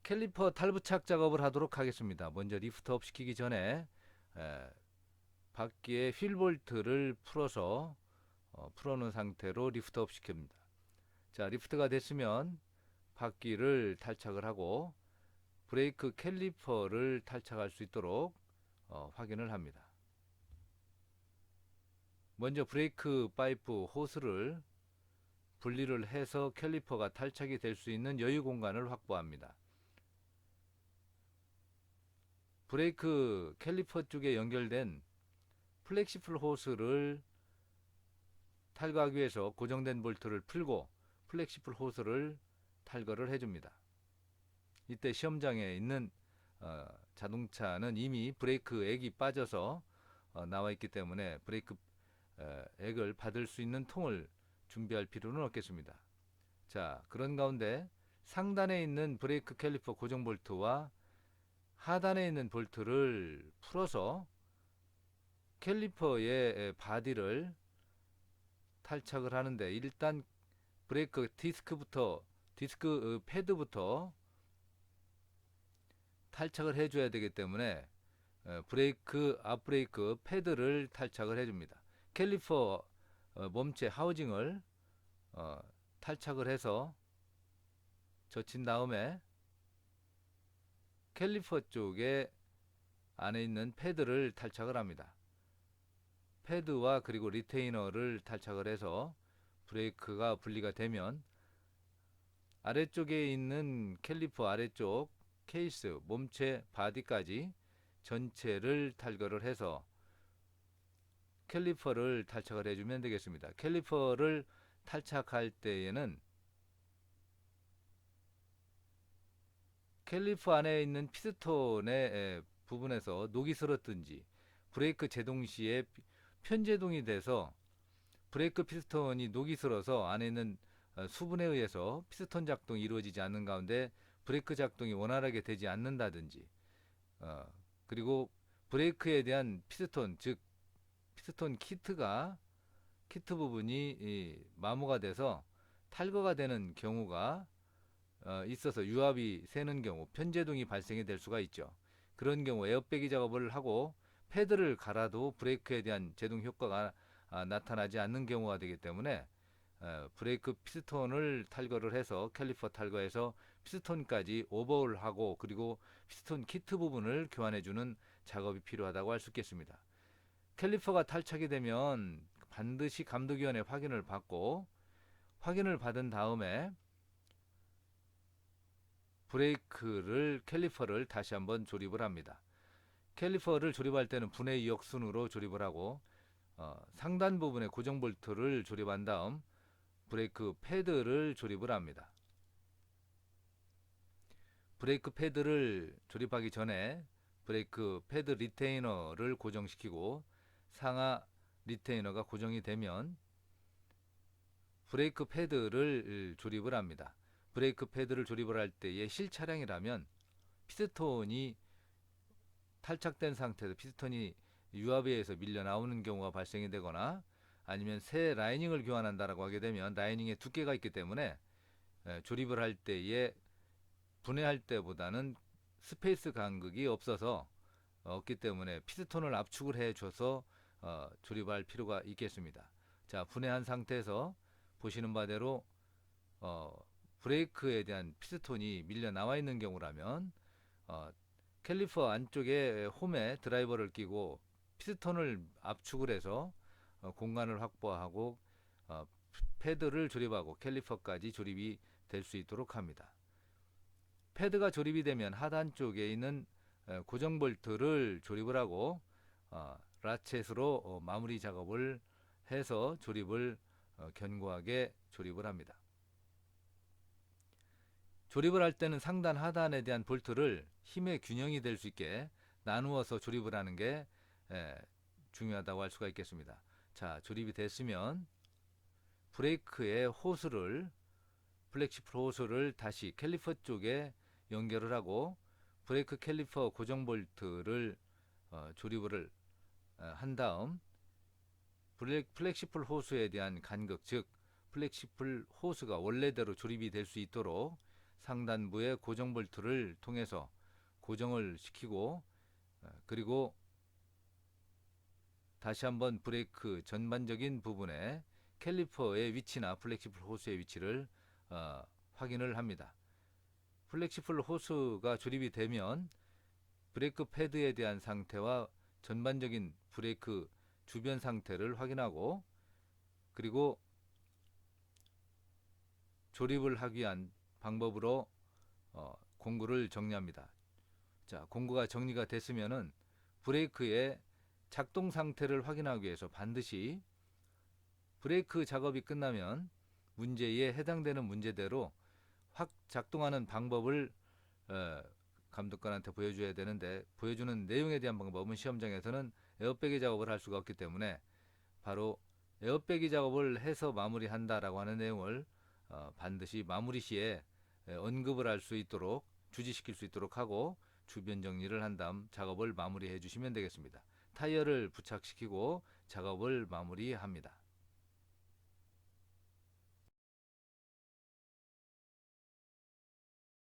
캘리퍼 탈부착 작업을 하도록 하겠습니다. 먼저 리프트업 시키기 전에 에, 바퀴의 휠 볼트를 풀어놓은 상태로 리프트업 시킵니다. 자, 리프트가 됐으면 바퀴를 탈착을 하고 브레이크 캘리퍼를 탈착할 수 있도록 확인을 합니다. 먼저 브레이크 파이프 호스를 분리를 해서 캘리퍼가 탈착이 될 수 있는 여유 공간을 확보합니다. 브레이크 캘리퍼 쪽에 연결된 플렉시플 호스를 탈거하기 위해서 고정된 볼트를 풀고 플렉시플 호스를 탈거를 해줍니다. 이때 시험장에 있는 자동차는 이미 브레이크 액이 빠져서 나와 있기 때문에 브레이크 액을 받을 수 있는 통을 준비할 필요는 없겠습니다. 자, 그런 가운데 상단에 있는 브레이크 캘리퍼 고정 볼트와 하단에 있는 볼트를 풀어서 캘리퍼의 바디를 탈착을 하는데, 일단 브레이크 디스크 패드부터 탈착을 해줘야 되기 때문에 브레이크 앞브레이크 패드를 탈착을 해줍니다. 캘리퍼 몸체 하우징을 탈착을 해서 젖힌 다음에 캘리퍼 쪽에 안에 있는 패드를 탈착을 합니다. 패드와 그리고 리테이너를 탈착을 해서 브레이크가 분리가 되면 아래쪽에 있는 캘리퍼 아래쪽 케이스, 몸체, 바디까지 전체를 탈거를 해서 캘리퍼를 탈착을 해주면 되겠습니다. 캘리퍼를 탈착할 때에는 캘리퍼 안에 있는 피스톤의 부분에서 녹이 슬었든지 브레이크 제동 시에 편제동이 돼서 브레이크 피스톤이 녹이 슬어서 안에 있는 수분에 의해서 피스톤 작동이 이루어지지 않는 가운데 브레이크 작동이 원활하게 되지 않는다든지, 그리고 브레이크에 대한 피스톤, 즉 피스톤 키트 부분이 마모가 돼서 탈거가 되는 경우가 있어서 유압이 새는 경우 편제동이 발생이 될 수가 있죠. 그런 경우 에어백이 작업을 하고 패드를 갈아도 브레이크에 대한 제동 효과가 나타나지 않는 경우가 되기 때문에 브레이크 피스톤을 탈거를 해서 캘리퍼 탈거해서 피스톤까지 오버홀하고 그리고 피스톤 키트 부분을 교환해주는 작업이 필요하다고 할 수 있겠습니다. 캘리퍼가 탈착이 되면 반드시 감독위원회 확인을 받고, 확인을 받은 다음에 캘리퍼를 다시 한번 조립을 합니다. 캘리퍼를 조립할 때는 분해 이역순으로 조립을 하고 상단 부분에 고정 볼트를 조립한 다음 브레이크 패드를 조립을 합니다. 브레이크 패드를 조립하기 전에 브레이크 패드 리테이너를 고정시키고 상하 리테이너가 고정이 되면 브레이크 패드를 조립을 합니다. 브레이크 패드를 조립을 할 때에 실차량이라면 피스톤이 탈착된 상태에서 피스톤이 유압에 의해서 밀려 나오는 경우가 발생이 되거나, 아니면 새 라이닝을 교환한다라고 하게 되면 라이닝에 두께가 있기 때문에 조립을 할 때에 분해할 때보다는 스페이스 간극이 없기 때문에 피스톤을 압축을 해줘서 조립할 필요가 있겠습니다. 자, 분해한 상태에서 보시는 바대로 브레이크에 대한 피스톤이 밀려 나와 있는 경우라면 캘리퍼 안쪽에 홈에 드라이버를 끼고 피스톤을 압축을 해서 공간을 확보하고 패드를 조립하고 캘리퍼까지 조립이 될 수 있도록 합니다. 패드가 조립이 되면 하단 쪽에 있는 고정 볼트를 조립을 하고 라쳇으로 마무리 작업을 해서 조립을 견고하게 조립을 합니다. 조립을 할 때는 상단 하단에 대한 볼트를 힘의 균형이 될 수 있게 나누어서 조립을 하는 게 중요하다고 할 수가 있겠습니다. 자, 조립이 됐으면 브레이크의 호스를, 플렉시플 호스를 다시 캘리퍼 쪽에 연결을 하고 브레이크 캘리퍼 고정 볼트를 조립을 한 다음 플렉시플 호스에 대한 간격, 즉 플렉시플 호스가 원래대로 조립이 될 수 있도록 상단부의 고정 볼트를 통해서 고정을 시키고 그리고 다시 한번 브레이크 전반적인 부분에 캘리퍼의 위치나 플렉시블 호스의 위치를 확인을 합니다. 플렉시블 호스가 조립이 되면 브레이크 패드에 대한 상태와 전반적인 브레이크 주변 상태를 확인하고 그리고 조립을 하기 위한 방법으로 공구를 정리합니다. 자, 공구가 정리가 됐으면은 브레이크의 작동 상태를 확인하기 위해서 반드시 브레이크 작업이 끝나면 문제에 해당되는 문제대로 확 작동하는 방법을 감독관한테 보여줘야 되는데 보여주는 내용에 대한 방법은 시험장에서는 에어백이 작업을 할 수가 없기 때문에 바로 에어백이 작업을 해서 마무리한다라고 하는 내용을 반드시 마무리 시에 언급을 할 수 있도록 주지시킬 수 있도록 하고 주변 정리를 한 다음 작업을 마무리해 주시면 되겠습니다. 타이어를 부착시키고 작업을 마무리합니다.